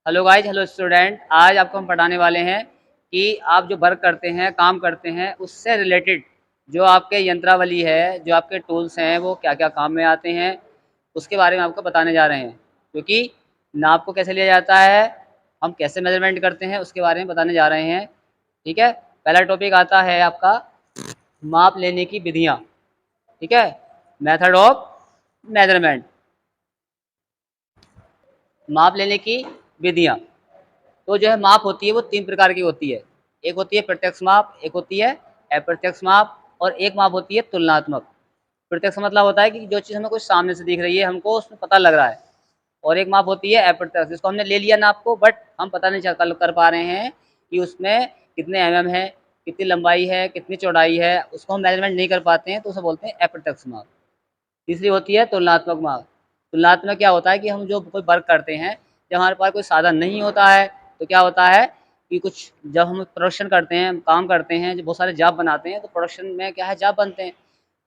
Hello guys, hello student. आज आपको हम पढ़ाने वाले हैं कि आप जो वर्क करते हैं, काम करते हैं, उससे रिलेटेड जो आपके यंत्रावली है, जो आपके टूल्स हैं, वो क्या-क्या काम में आते हैं, उसके बारे में आपको बताने जा रहे हैं। क्योंकि नाप को कैसे लिया जाता है, हम कैसे मेज़रमेंट करते हैं, उसके बारे में बताने जा रहे हैं। ठीक है? पहला टॉपिक आता है आपका माप लेने की विधियाँ। ठीक है? मेथड ऑफ मेज़रमेंट, माप लेने की विधियाँ। तो जो है माप होती है वो 3 प्रकार की होती है। एक होती है प्रत्यक्ष माप, एक होती है अप्रत्यक्ष माप और एक माप होती है तुलनात्मक। प्रत्यक्ष मतलब होता है कि जो चीज़ हमें कुछ सामने से दिख रही है, हमको उसमें पता लग रहा है। और एक माप होती है अप्रत्यक्ष, जिसको हमने ले लिया नाप को, बट हम पता नहीं चल कर पा रहे हैं कि उसमें कितने एमएम है, कितनी लंबाई है, कितनी चौड़ाई है, उसको हम मेज़रमेंट नहीं कर पाते हैं, तो उसे बोलते हैं अप्रत्यक्ष माप। तीसरी होती है तुलनात्मक माप। तुलनात्मक क्या होता है कि हम जो कोई वर्क करते हैं, जब हमारे पास कोई साधन नहीं होता है, तो क्या होता है कि कुछ जब हम प्रोडक्शन करते हैं, काम करते हैं, जो बहुत सारे जॉब बनाते हैं, तो प्रोडक्शन में क्या है, जॉब बनते हैं।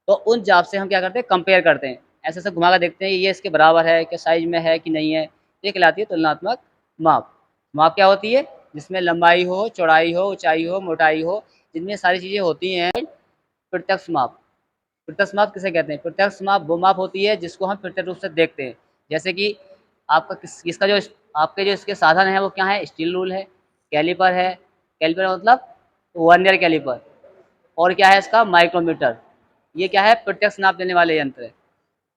तो उन जॉब से हम क्या करते हैं, कंपेयर करते हैं। ऐसे-ऐसे घुमा कर देखते हैं, ये इसके बराबर है, क्या साइज़ में है कि नहीं है। ये कहलाती है तुलनात्मक माप। माप क्या होती है? जिसमें लंबाई हो, चौड़ाई हो, ऊँचाई हो, मोटाई हो, जिनमें सारी चीज़ें होती हैं। प्रत्यक्ष माप। प्रत्यक्ष माप किसे कहते हैं? प्रत्यक्ष माप वो माप होती है जिसको हम प्रत्यक्ष रूप से देखते हैं। जैसे कि आपका किसका जो आपके जो इसके साधन है वो क्या है? स्टील रूल है, कैलिपर है, कैलिपर मतलब वर्नियर कैलिपर, और क्या है इसका? माइक्रोमीटर। ये क्या है? प्रत्यक्ष नाप लेने वाले यंत्र है।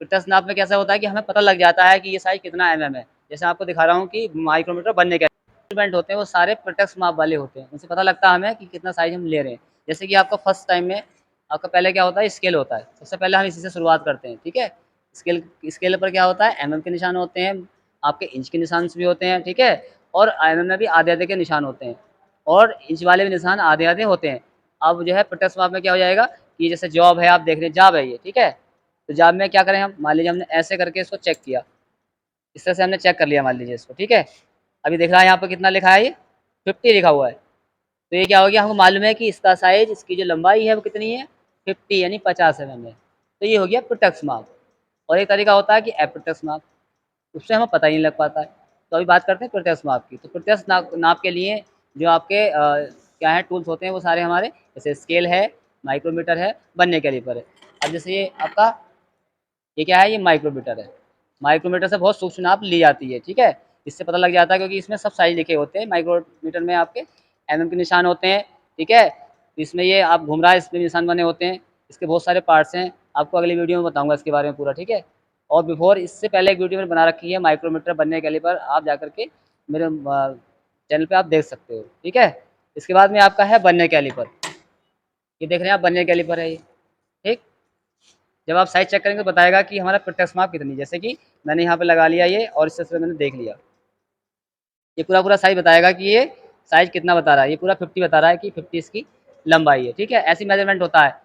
प्रत्यक्ष नाप में कैसा होता है कि हमें पता लग जाता है कि ये साइज़ कितना एमएम है। जैसे आपको दिखा रहा हूँ कि माइक्रोमीटर बनने के इंस्ट्रूमेंट होते हैं, वो सारे प्रत्यक्ष माप वाले होते हैं। उनसे पता लगता है हमें कि कितना साइज़ हम ले रहे हैं। जैसे कि आपका फर्स्ट टाइम में आपका पहले क्या होता है? स्केल होता है। सबसे पहले हम इसी से शुरुआत करते हैं, ठीक है? स्केल स्केल पर क्या होता है? एमएम के निशान होते हैं, आपके इंच के निशान भी होते हैं, ठीक है? और एमएम में भी आधे-आधे के निशान होते हैं, और इंच वाले भी निशान आधे-आधे होते हैं। अब जो है प्रत्यक्ष माप में क्या हो जाएगा कि जैसे जॉब है, आप देख रहे हैं जॉब है ये, ठीक है? तो जॉब में क्या करें हम? मान लीजिए हमने ऐसे करके इसको चेक किया, इस तरह से हमने चेक कर लिया मान लीजिए इसको, ठीक है? अभी दिख रहा है यहाँ पे कितना लिखा है ये? 50 लिखा हुआ है। तो ये क्या हो गया, हमको मालूम है कि इसका साइज़, इसकी जो लंबाई है वो कितनी है? 50 यानी 50 एमएम है। तो ये हो गया प्रत्यक्ष माप। और एक तरीका होता है कि अप्रत्यक्ष माप, उससे हमें पता ही नहीं लग पाता है। तो अभी बात करते हैं प्रत्यक्ष माप की। तो प्रत्यक्ष नाप नाप के लिए जो आपके क्या है टूल्स होते हैं वो सारे हमारे, जैसे स्केल है, माइक्रोमीटर है, वर्नियर कैलिपर है। अब जैसे ये आपका ये क्या है? ये माइक्रोमीटर है। माइक्रोमीटर से बहुत सूक्ष्म नाप ली जाती है, ठीक है? इससे पता लग जाता है क्योंकि इसमें सब साइज़ लिखे होते हैं। माइक्रोमीटर में आपके एमएम के निशान होते हैं, ठीक है? इसमें ये आप घूम रहा है, इसमें निशान बने होते हैं। इसके बहुत सारे पार्ट्स हैं, आपको अगली वीडियो में बताऊँगा इसके बारे में पूरा, ठीक है? और बिफ़ोर इससे पहले एक वीडियो मैंने बना रखी है माइक्रोमीटर, वर्नियर कैलिपर, आप जाकर के मेरे चैनल पे आप देख सकते हो, ठीक है? इसके बाद में आपका है वर्नियर कैलिपर। ये देख रहे हैं आप, वर्नियर कैलिपर है ये, ठीक? जब आप साइज़ चेक करेंगे तो बताएगा कि हमारा प्रत्यक्ष माप कितनी है। जैसे कि मैंने यहाँ पे लगा लिया ये, और इस तरह से मैंने देख लिया। ये पूरा-पूरा साइज़ बताएगा कि ये साइज़ कितना बता रहा है। ये पूरा 50 बता रहा है कि 50 इसकी लंबाई है, ठीक है? ऐसी मेज़रमेंट होता है।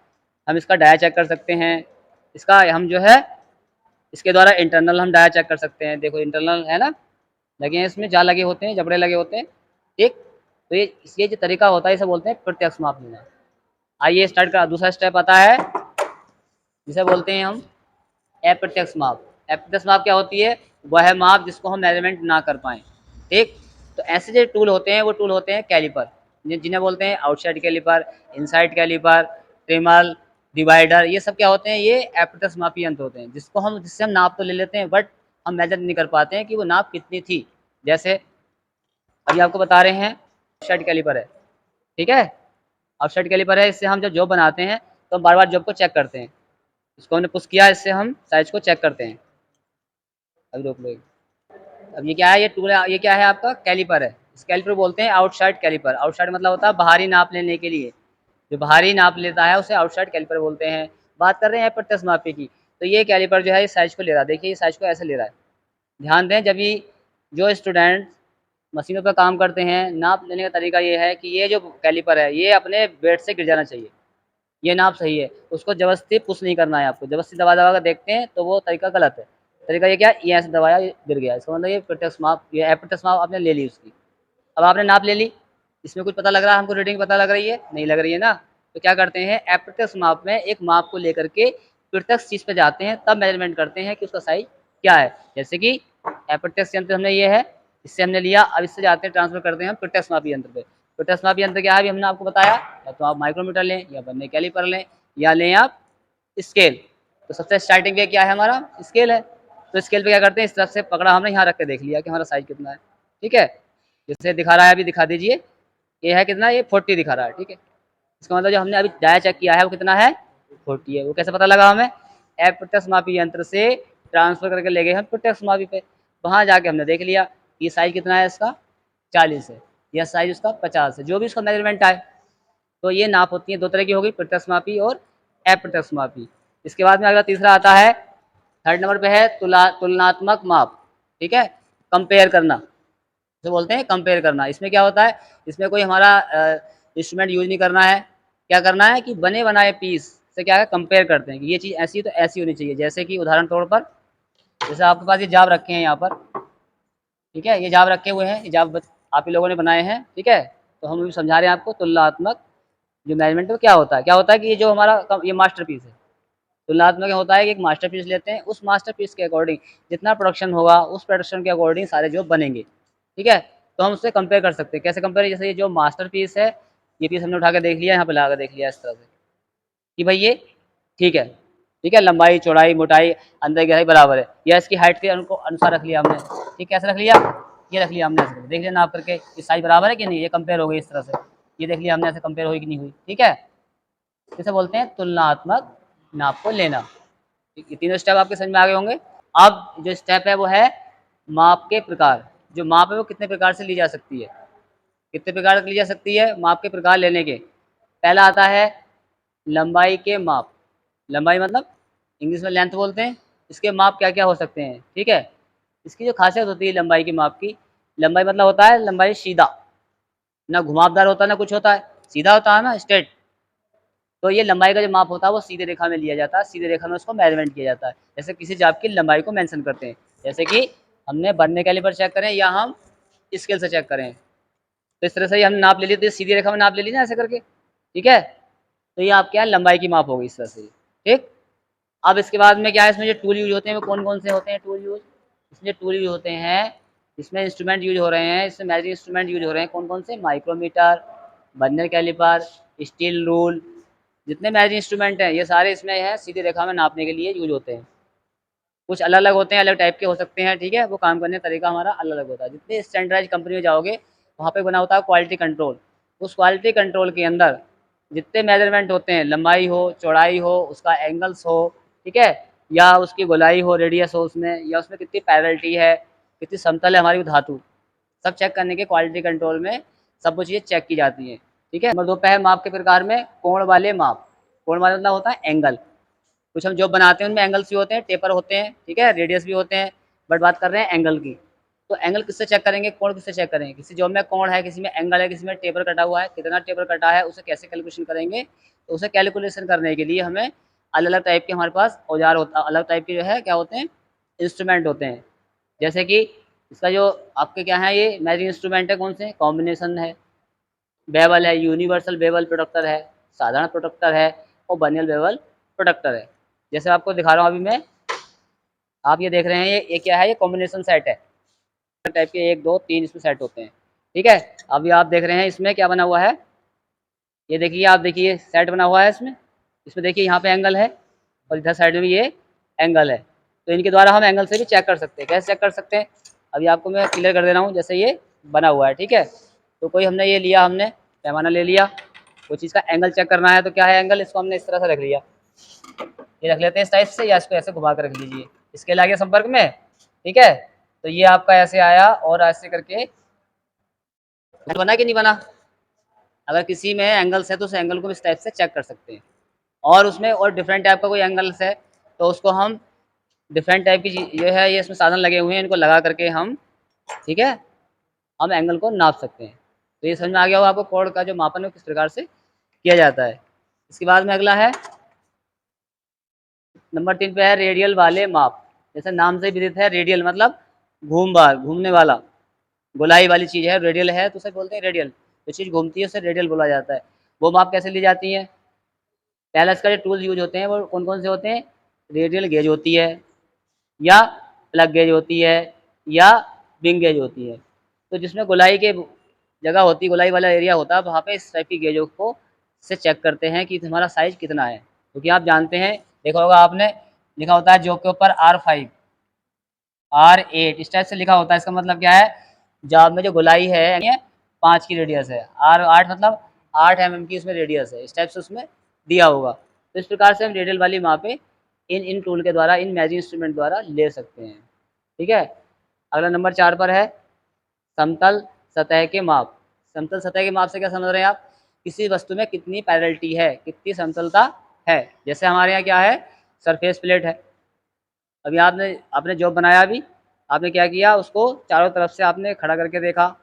हम इसका डाया चेक कर सकते हैं। इसका हम जो है इसके द्वारा इंटरनल हम डाया चेक कर सकते हैं। देखो इंटरनल है ना, लगे हैं, इसमें जाल लगे होते हैं, जबड़े लगे होते हैं, ठीक? तो ये जो तरीका होता है इसे बोलते हैं प्रत्यक्ष माप लेना। आइए स्टार्ट का दूसरा स्टेप आता है, जिसे बोलते हैं हम अप्रत्यक्ष माप। अप्रत्यक्ष माप क्या होती है? वह माप जिसको हम मेज़रमेंट ना कर पाएँ, ठीक? तो ऐसे जो टूल होते हैं वो टूल होते हैं कैलिपर, जिन्हें बोलते हैं outside caliper, inside caliper, trammel, divider. ये सब क्या होते हैं? ये अप्रत्यक्ष मापी यंत्र होते हैं, जिससे हम नाप तो ले लेते हैं, बट हम मेज़र नहीं कर पाते हैं कि वो नाप कितनी थी। जैसे अभी आपको बता रहे हैं आउटसाइड कैलिपर है, ठीक है? आउटसाइड कैलिपर है, इससे हम जब जॉब बनाते हैं तो हम बार-बार जॉब को चेक करते हैं। इसको हमने पुश किया, इससे हम साइज़ को चेक करते हैं। अभी रोक लो। अब ये क्या है? ये टूल है, ये क्या है आपका? कैलिपर है। इस कैलिपर को बोलते हैं आउटसाइड कैलिपर। आउटसाइड मतलब होता है बाहरी नाप लेने के लिए। जो बाहरी नाप लेता है उसे आउटसाइड कैलिपर बोलते हैं। बात कर रहे हैं प्रत्यक्ष मापी की, तो ये कैलिपर जो है इस साइज़ को ले रहा है। देखिए, इस साइज़ को ऐसे ले रहा है। ध्यान दें, जब भी जो स्टूडेंट मशीनों पर काम करते हैं, नाप लेने का तरीका ये है कि ये जो कैलिपर है, ये अपने बेड से गिर जाना चाहिए। ये नाप सही है, उसको ज़बरदस्ती पुश नहीं करना है आपको। ज़बरदस्ती दबा-दबा कर देखते हैं तो वो तरीका गलत है। तरीका ये क्या है? ये ऐसे दबाया, ये गिर गया। इसका मतलब ये प्रत्यक्ष माप, ये अप्रत्यक्ष माप आपने ले ली उसकी। अब आपने नाप ले ली, इसमें कुछ पता लग रहा है हमको, रीडिंग पता लग रही है? नहीं लग रही है ना? तो क्या करते हैं, अप्रत्यक्ष माप में एक माप को लेकर के प्रत्यक्ष चीज़ पे जाते हैं, तब मेज़रमेंट करते हैं कि उसका साइज़ क्या है। जैसे कि अप्रत्यक्ष यंत्र हमने ये है, इससे हमने लिया। अब इससे जाते हैं ट्रांसफर करते हैं हम प्रत्यक्ष मापी यंत्र पे। प्रत्यक्ष मापी यंत्र क्या है अभी हमने आपको बताया, या तो आप माइक्रोमीटर लें या बर्नियर कैलिपर लें या लें आप स्केल। तो सबसे स्टार्टिंग पे क्या है हमारा स्केल है। तो स्केल पे क्या करते हैं, इस तरफ से पकड़ा हमने, यहाँ रख के देख लिया कि हमारा साइज कितना है। ठीक है, जैसे दिखा रहा है अभी दिखा दीजिए, ये है कितना, ये 40 दिखा रहा है। ठीक है, इसका मतलब जो हमने अभी डाया चेक किया है वो कितना है, 40 है। वो कैसे पता लगा हमें, अप्रत्यक्ष मापी यंत्र से ट्रांसफर करके ले गए हम प्रत्यक्ष मापी पे। वहाँ जाके हमने देख लिया ये साइज कितना है इसका, 40 है, या साइज उसका 50 है, जो भी उसका मेजरमेंट आए। तो ये नाप होती है दो तरह की होगी, प्रत्यक्ष मापी और अप्रत्यक्ष मापी। इसके बाद में अगला तीसरा आता है, थर्ड नंबर पे है तुलनात्मक माप। ठीक है, कंपेयर करना जो बोलते हैं, कंपेयर करना। इसमें क्या होता है, इसमें कोई हमारा इंस्ट्रूमेंट यूज नहीं करना है। क्या करना है कि बने बनाए पीस से क्या है कंपेयर करते हैं कि ये चीज़ ऐसी तो ऐसी होनी चाहिए। जैसे कि उदाहरण तौर पर, जैसे आपके पास ये जाब रखे हैं यहाँ पर, ठीक है, ये जाब रखे हुए हैं, ये जाब आप ही लोगों ने बनाए हैं। ठीक है, तो हम भी समझा रहे हैं आपको तुलनात्मक जो मेजरमेंट है क्या होता है। क्या होता है कि ये जो हमारा ये मास्टर पीस है, तुलनात्मक होता है कि एक मास्टर पीस लेते हैं, उस मास्टर पीस के अकॉर्डिंग जितना प्रोडक्शन होगा उस प्रोडक्शन के अकॉर्डिंग सारे जो बनेंगे। ठीक है, तो हम उससे कंपेयर कर सकते हैं। कैसे कंपेयर, जैसे ये जो मास्टर पीस है, ये पीस हमने उठा के देख लिया, यहाँ पे लगा के देख लिया इस तरह से कि भाई ये ठीक है। ठीक है, लंबाई चौड़ाई मोटाई अंदर गहराई बराबर है, या इसकी हाइट के अनुसार रख लिया हमने। ठीक, कैसे रख लिया, ये रख लिया हमने ऐसे देख लिया नाप करके कि साइज बराबर है कि नहीं, ये कंपेयर हो गई इस तरह से, ये देख लिया हमने ऐसे कंपेयर हुई कि नहीं हुई। ठीक है, इसे बोलते हैं तुलनात्मक नाप को लेना। ये तीनों स्टेप आपके समझ में आ गए होंगे। अब जो स्टेप है वो है माप के प्रकार। जो माप है वो कितने प्रकार से ली जा सकती है, कितने प्रकार से ली जा सकती है माप के प्रकार लेने के। पहला आता है लंबाई के माप। लंबाई मतलब इंग्लिश में लेंथ बोलते हैं। इसके माप क्या क्या हो सकते हैं। ठीक है, इसकी जो खासियत होती है लंबाई की माप की, लंबाई मतलब होता है लंबाई सीधा, ना घुमावदार होता है ना कुछ होता है, सीधा होता है ना स्ट्रेट। तो ये लंबाई का जो माप होता है वो सीधे रेखा में लिया जाता है, सीधे रेखा में उसको मेजरमेंट किया जाता है। जैसे किसी जाप की लंबाई को मेंशन करते हैं, जैसे कि हमने बर्नियर कैलिपर चेक करें या हम स्केल से चेक करें, तो इस तरह से ही हमने नाप ले लिया, तो सीधी रेखा में नाप ले ली ना ऐसे करके। ठीक है, तो ये आप क्या है लंबाई की माप होगी इस तरह से। ठीक, अब इसके बाद में क्या है, इसमें जो टूल यूज होते हैं वो कौन कौन से होते हैं टूल यूज। इसमें टूल यूज होते हैं, इसमें इंस्ट्रूमेंट यूज हो रहे हैं, इसमें मेजरिंग इंस्ट्रूमेंट यूज हो रहे हैं। कौन कौन से, micrometer, vernier caliper, steel rule, जितने मेजरिंग इंस्ट्रूमेंट हैं ये सारे इसमें हैं, सीधी रेखा में नापने के लिए यूज होते हैं। कुछ अलग अलग होते हैं, अलग टाइप के हो सकते हैं। ठीक है, वो काम करने का तरीका हमारा अलग अलग होता है। जितने स्टैंडर्डाइज कंपनी में जाओगे वहाँ पे बना होता है क्वालिटी कंट्रोल। उस क्वालिटी कंट्रोल के अंदर जितने मेजरमेंट होते हैं, लंबाई हो चौड़ाई हो उसका एंगल्स हो, ठीक है, या उसकी गोलाई हो रेडियस हो उसमें, या उसमें कितनी पैरेलटी है, कितनी समतल है हमारी धातु, सब चेक करने के क्वालिटी कंट्रोल में सब कुछ ये चेक की जाती है। ठीक है, नंबर 2 पे है माप के प्रकार में कोण वाले माप। कोण वाला मतलब होता है एंगल। कुछ हम जो बनाते हैं उनमें एंगल्स भी होते हैं, टेपर होते हैं, ठीक है, रेडियस भी होते हैं, बट बात कर रहे हैं एंगल की। तो एंगल किससे चेक करेंगे, कोण किससे चेक करेंगे। किसी जॉब में कोण है, किसी में एंगल है, किसी में टेपर कटा हुआ है, कितना टेपर कटा है उसे कैसे कैलकुलेशन करेंगे। तो उसे कैलकुलेशन करने के लिए हमें अलग अलग टाइप के हमारे पास औजार होता, अलग टाइप के जो है क्या होते हैं इंस्ट्रूमेंट होते हैं। जैसे कि इसका जो आपके क्या है ये मेजरिंग इंस्ट्रूमेंट है, कौन से, कॉम्बिनेशन है, बेवल है, यूनिवर्सल बेवल प्रोडक्टर है, साधारण प्रोडक्टर है और बर्नियर बेवल प्रोडक्टर है। जैसे आपको दिखा रहा हूँ अभी मैं, आप ये देख रहे हैं ये क्या है, ये कॉम्बिनेशन सेट है टाइप के, 1 2 3 इसमें सेट होते हैं। ठीक है, अभी आप देख रहे हैं इसमें क्या बना हुआ है, ये देखिए, आप देखिए सेट बना हुआ है इसमें। इसमें देखिए यहाँ पे एंगल है और इधर साइड में भी ये एंगल है। तो इनके द्वारा हम एंगल से भी चेक कर सकते हैं। कैसे चेक कर सकते हैं, अभी आपको मैं क्लियर कर दे रहा हूँ। जैसे ये बना हुआ है, ठीक है, तो कोई हमने ये लिया, हमने पैमाना ले लिया, कोई चीज़ का एंगल चेक करना है, तो क्या है एंगल, इसको हमने इस तरह से रख लिया, ये रख लेते हैं इस टाइप से, या इसको ऐसे घुमा कर रख लीजिए, इसके लागे संपर्क में। ठीक है, तो ये आपका ऐसे आया और ऐसे करके बना कि नहीं बना। अगर किसी में एंगल्स है तो उस एंगल को इस टाइप से चेक कर सकते हैं। और उसमें और डिफरेंट टाइप का कोई एंगल्स है तो उसको हम डिफरेंट टाइप की जो है, ये इसमें साधन लगे हुए हैं, इनको लगा करके हम, ठीक है, हम एंगल को नाप सकते हैं। तो ये समझ में आ गया होगा आपको कोण का जो मापन है किस प्रकार से किया जाता है। इसके बाद में अगला है नंबर 3 पे है रेडियल वाले माप। जैसे नाम से विदित है, रेडियल मतलब घूमने वाला, गोलाई वाली चीज़ है, रेडियल है तो उसे बोलते हैं रेडियल। जो चीज़ घूमती है उसे रेडियल बोला जाता है। वो माप कैसे ली जाती है, पहला इसका जो टूल्स यूज होते हैं वो कौन कौन से होते हैं, रेडियल गेज होती है, या प्लग गेज होती है, या विंग गेज होती है। तो जिसमें गोलाई के जगह होती, गोलाई वाला एरिया होता है, वहाँ पे इस टाइप की गेजों को से चेक करते हैं कि तुम्हारा साइज़ कितना है। क्योंकि आप जानते हैं, देखा होगा आपने, लिखा होता है जॉब के ऊपर R5, R8 इस टाइप से लिखा होता है। इसका मतलब क्या है, जॉब में जो गोलाई है ये 5 की रेडियस है, R8 मतलब 8 mm की उसमें रेडियस है, इस टाइप से उसमें दिया होगा। तो इस प्रकार से हम रेडियल वाली मापें इन टूल के द्वारा, इन मेजरिंग इंस्ट्रूमेंट द्वारा ले सकते हैं। ठीक है। अगला नंबर 4 पर है समतल सतह के माप। समतल सतह के माप से क्या समझ रहे हैं आप? किसी वस्तु में कितनी पैरेलटी है, कितनी समतलता है। जैसे हमारे यहाँ क्या है, सरफेस प्लेट है। अभी आपने आपने जॉब बनाया, अभी आपने क्या किया, उसको चारों तरफ से आपने खड़ा करके देखा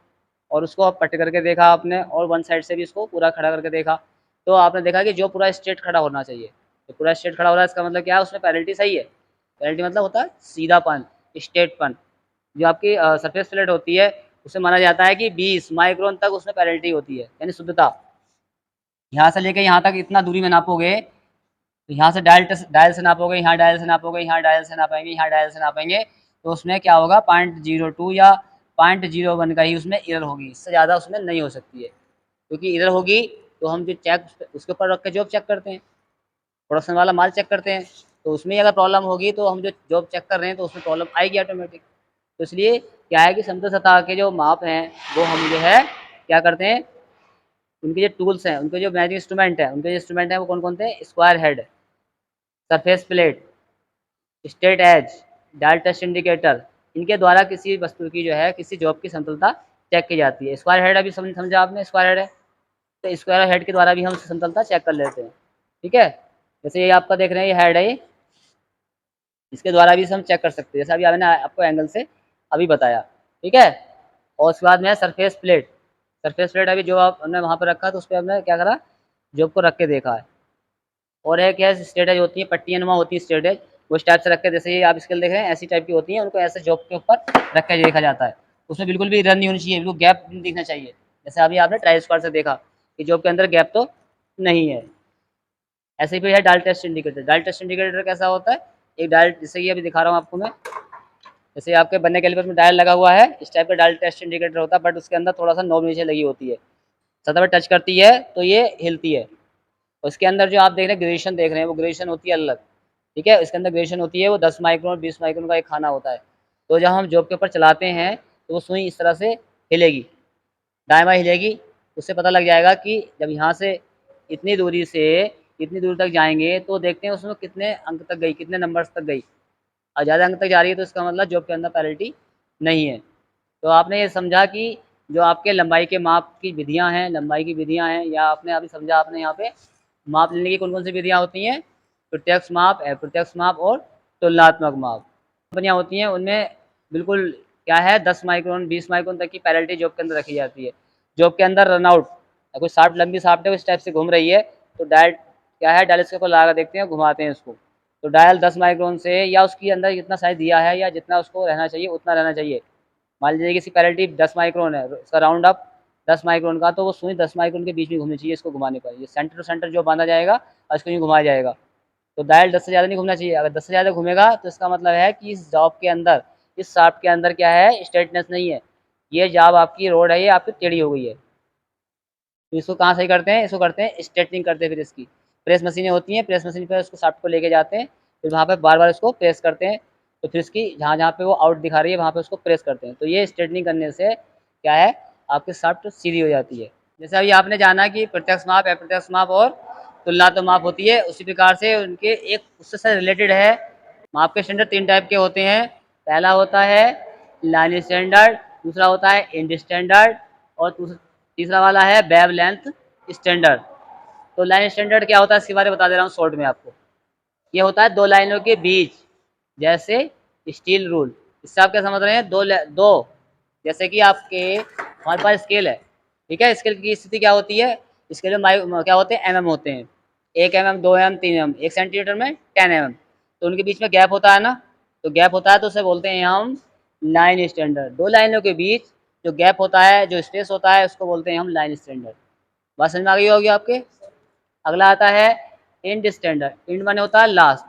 और उसको आप पट करके देखा आपने, और वन साइड से भी इसको पूरा खड़ा करके देखा। तो आपने देखा कि जो पूरा स्ट्रेट खड़ा होना चाहिए, तो पूरा स्ट्रेट खड़ा हो रहा है, इसका मतलब क्या है, उसमें पैरेलटी सही है। पैरेलटी मतलब होता है सीधापन, स्ट्रेटपन। जो आपकी सरफेस प्लेट होती है, उसे माना जाता है कि 20 माइक्रोन तक उसमें पैरेलटी होती है, यानी शुद्धता। यहाँ से लेके यहाँ तक इतना दूरी में नापोगे, तो यहाँ से डायल से नापोगे, यहाँ डायल से नापोगे, यहाँ डायल से नापेंगे, यहाँ डायल से नापेंगे, तो उसमें क्या होगा, 0.02 या 0.01 का ही उसमें एरर होगी, इससे ज़्यादा उसमें नहीं हो सकती है। क्योंकि एरर होगी तो हम जो चेक उसके ऊपर रख के जॉब चेक करते हैं, प्रोडक्शन वाला माल चेक करते हैं, तो उसमें अगर प्रॉब्लम होगी तो हम जो जॉब चेक कर रहे हैं तो उसमें प्रॉब्लम आएगी ऑटोमेटिक। तो इसलिए क्या है कि समतल सतह के जो माप हैं वो हम जो है क्या करते हैं, उनके जो टूल्स हैं, उनके जो मेजरिंग इंस्ट्रूमेंट है, उनके जो इंस्ट्रूमेंट हैं वो कौन कौन से, square head, surface plate, straight edge, dial test indicator, इनके द्वारा किसी वस्तु की जो है, किसी जॉब की समतलता चेक की जाती है। स्क्वायर हेड अभी समझा आपने, स्क्वायर हेड है, तो स्क्वायर हेड के द्वारा भी हम समतलता चेक कर लेते हैं। ठीक है। जैसे ये आपका देख रहे हैं, ये हेड है, इसके द्वारा भी हम चेक कर सकते हैं, जैसे अभी मैंने आपको एंगल से अभी बताया। ठीक है। और उसके बाद में है सरफेस प्लेट। सरफेस प्लेट अभी जो आपने वहाँ पर रखा तो उस पर हमने क्या करा, जॉब को रख के देखा है। और एक है स्ट्रेट होती है, पट्टियाँ नुमा होती है स्ट्रेट एज, वो इस टाइप से रख के, जैसे ये आप स्केल देख रहे हैं ऐसी टाइप की होती हैं, उनको ऐसे जॉब के ऊपर रख के देखा जाता है। उसमें बिल्कुल भी रन नहीं होनी चाहिए, बिल्कुल गैप नहीं दिखना चाहिए। जैसे अभी आपने ट्राई स्क्वायर से देखा कि जॉब के अंदर गैप तो नहीं है। ऐसे भी है dial test indicator. Dial test indicator कैसा होता है, एक डायल, जैसे ये अभी दिखा रहा हूँ आपको मैं, जैसे आपके बनने कैलिपर में डायल लगा हुआ है, इस टाइप का डायल टेस्ट इंडिकेटर होता है, बट उसके अंदर थोड़ा सा नॉब नीचे लगी होती है, सतह पर टच करती है तो ये हिलती है। उसके अंदर जो आप देख रहे हैं ग्रेजुएशन देख रहे हैं, वो ग्रेजुएशन होती है अलग। ठीक है। इसके अंदर ग्रेजुएशन होती है, वो 10 माइक्रोन 20 माइक्रोन का एक खाना होता है। तो जब हम जॉब के ऊपर चलाते हैं तो वो सुई इस तरह से हिलेगी, दाएं बाएं हिलेगी। उससे पता लग जाएगा कि जब यहाँ से इतनी दूरी से इतनी दूर तक जाएंगे तो देखते हैं उसमें कितने अंक तक गई, कितने नंबर्स तक गई। और ज़्यादा अंक तक जा रही है तो इसका मतलब जॉब के अंदर पैरेलटी नहीं है। तो आपने ये समझा कि जो आपके लंबाई के माप की विधियां हैं, लंबाई की विधियां हैं, या आपने अभी समझा आपने यहाँ पे माप लेने की कौन कौन सी विधियां होती हैं, प्रत्यक्ष माप, अप्रत्यक्ष माप और तुलनात्मक माप। कंपनियाँ होती हैं उनमें बिल्कुल क्या है, 10 माइक्रोन 20 माइक्रोन तक की पैरेलटी जॉब के अंदर रखी जाती है। जॉब के अंदर रनआउट, कोई शाफ्ट लंबी शाफ्ट है वो इस टाइप से घूम रही है, तो डायल क्या है, डायल इसके ऊपर लगा देखते हैं, घुमाते हैं इसको, तो डायल 10 माइक्रोन से, या उसके अंदर जितना साइज दिया है या जितना उसको रहना चाहिए उतना रहना चाहिए। मान लीजिए किसी पैरेलटी 10 माइक्रोन है, इसका राउंड अप 10 माइक्रोन का, तो वो सुई 10 माइक्रोन के बीच में घूमनी चाहिए इसको घुमाने पर। ये सेंटर टू सेंटर जो बांधा जाएगा और इसको यूँ घुमाया जाएगा। तो डायल 10 से ज़्यादा नहीं घूमना चाहिए। अगर 10 से ज़्यादा घूमेगा तो इसका मतलब है कि इस जॉब के अंदर, इस शाफ्ट के अंदर क्या है, स्ट्रेटनेस नहीं है। ये जॉब आपकी रोड है, ये आपकी टेढ़ी हो गई है। तो इसको कहाँ सही करते हैं, इसको करते हैं स्ट्रेटनिंग करते हैं। फिर इसकी प्रेस मशीनें होती हैं, प्रेस मशीन पर उसको शाफ्ट को लेके जाते हैं, फिर वहाँ पर बार बार इसको प्रेस करते हैं। तो फिर इसकी जहाँ जहाँ पे वो आउट दिखा रही है वहाँ पे उसको प्रेस करते हैं। तो ये स्ट्रेटनिंग करने से क्या है, आपकी शाफ्ट सीधी हो जाती है। जैसे अभी आपने जाना कि प्रत्यक्ष माप, अप्रत्यक्ष माप और तुलनात्मक माप होती है, उसी प्रकार से उनके एक उससे रिलेटेड है। माप के स्टैंडर्ड 3 टाइप के होते हैं। पहला होता है लाइन स्टैंडर्ड, दूसरा होता है इंड स्टैंडर्ड, और तीसरा वाला है वेव लेंथ स्टैंडर्ड। तो लाइन स्टैंडर्ड क्या होता है इसके बारे में बता दे रहा हूँ शॉर्ट में आपको। ये होता है दो लाइनों के बीच, जैसे स्टील रूल। इससे आप क्या समझ रहे हैं, दो जैसे कि आपके हमारे पास स्केल है, ठीक है, स्केल की स्थिति क्या होती है, स्केल में क्या होते हैं, एमएम होते हैं, 1 mm 2 mm 3 mm, 1 सेंटीमीटर में 10 mm। तो उनके बीच में गैप होता है ना, तो गैप होता है तो उसे बोलते हैं हम लाइन स्टैंडर्ड। दो लाइनों के बीच जो गैप होता है, जो स्पेस होता है, उसको बोलते हैं हम लाइन स्टैंडर्ड। बात समझ में आ गई होगी आपके। अगला आता है इंड स्टैंडर्ड। इंड माने होता है लास्ट।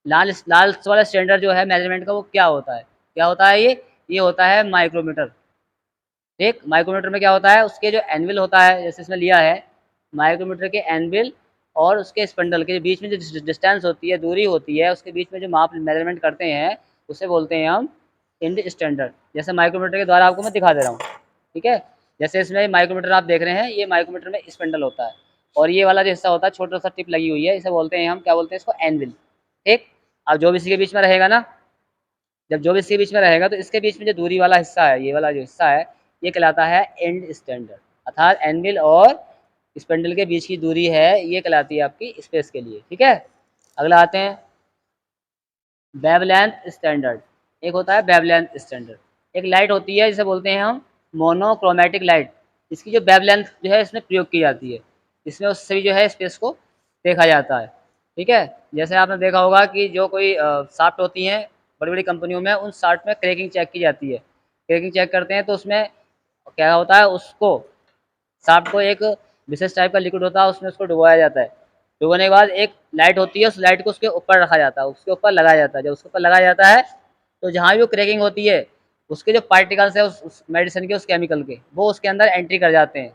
लास्ट वाला स्टैंडर्ड जो है मेजरमेंट का, वो क्या होता है, क्या होता है ये होता है माइक्रोमीटर। ठीक, माइक्रोमीटर में क्या होता है, उसके जो एनविल होता है, जैसे इसमें लिया है, माइक्रोमीटर के एनविल और उसके स्पिंडल के बीच में जो डिस्टेंस होती है, दूरी होती है, उसके बीच में जो माप मेजरमेंट करते हैं, उसे बोलते हैं हम इंच स्टैंडर्ड। जैसे माइक्रोमीटर के द्वारा आपको मैं दिखा दे रहा हूँ, ठीक है। जैसे इसमें माइक्रोमीटर आप देख रहे हैं, ये माइक्रोमीटर में स्पिंडल होता है और ये वाला जो हिस्सा होता है, छोटा सा टिप लगी हुई है, इसे बोलते हैं हम, क्या बोलते हैं इसको, एनविल। ठीक, अब जो भी इसी के बीच में रहेगा ना, जब जो भी इसके बीच में रहेगा तो इसके बीच में जो दूरी वाला हिस्सा है, ये वाला जो हिस्सा है, ये कहलाता है एंड स्टैंडर्ड। अर्थात एनविल और स्पेंडल के बीच की दूरी है, ये कहलाती है आपकी स्पेस के लिए। ठीक है, अगला आते हैं वेवलेंथ स्टैंडर्ड। एक होता है वेवलेंथ स्टैंडर्ड, एक लाइट होती है जिसे बोलते हैं हम मोनोक्रोमेटिक लाइट। इसकी जो वेवलेंथ जो है इसमें प्रयोग की जाती है, इसमें उससे भी जो है स्पेस को देखा जाता है। ठीक है, जैसे आपने देखा होगा कि जो कोई शाफ्ट होती हैं बड़ी बड़ी कंपनियों में, उन शाफ्ट में क्रैकिंग चेक की जाती है। क्रैकिंग चेक करते हैं तो उसमें क्या होता है, उसको शाफ्ट को एक विशेष टाइप का लिक्विड होता है, उसमें उसको डुबोया जाता है। डुबोने के बाद एक लाइट होती है, उस लाइट को उसके ऊपर रखा जाता है, उसके ऊपर लगाया जाता है। जब उसके ऊपर लगाया जाता है तो जहाँ भी वो क्रैकिंग होती है, उसके जो पार्टिकल्स है उस मेडिसिन के, उस केमिकल के, वो उसके अंदर एंट्री कर जाते हैं।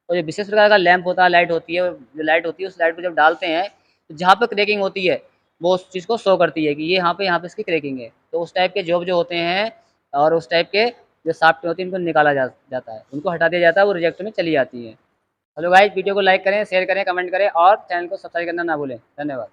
और जो विशेष प्रकार का लैंप होता है, लाइट होती है, जो लाइट होती है, उस लाइट को जब डालते हैं तो जहाँ पे क्रैकिंग होती है वो उस चीज़ को शो करती है कि ये यहाँ पे इसकी क्रैकिंग है। तो उस टाइप के जॉब जो होते हैं और उस टाइप के जो शाफ्ट होती है, इनको निकाला जाता है, उनको हटा दिया जाता है, वो रिजेक्ट में चली जाती हैं। हेलो गाइस, वीडियो को लाइक करें, शेयर करें, कमेंट करें और चैनल को सब्सक्राइब करना ना भूलें। धन्यवाद।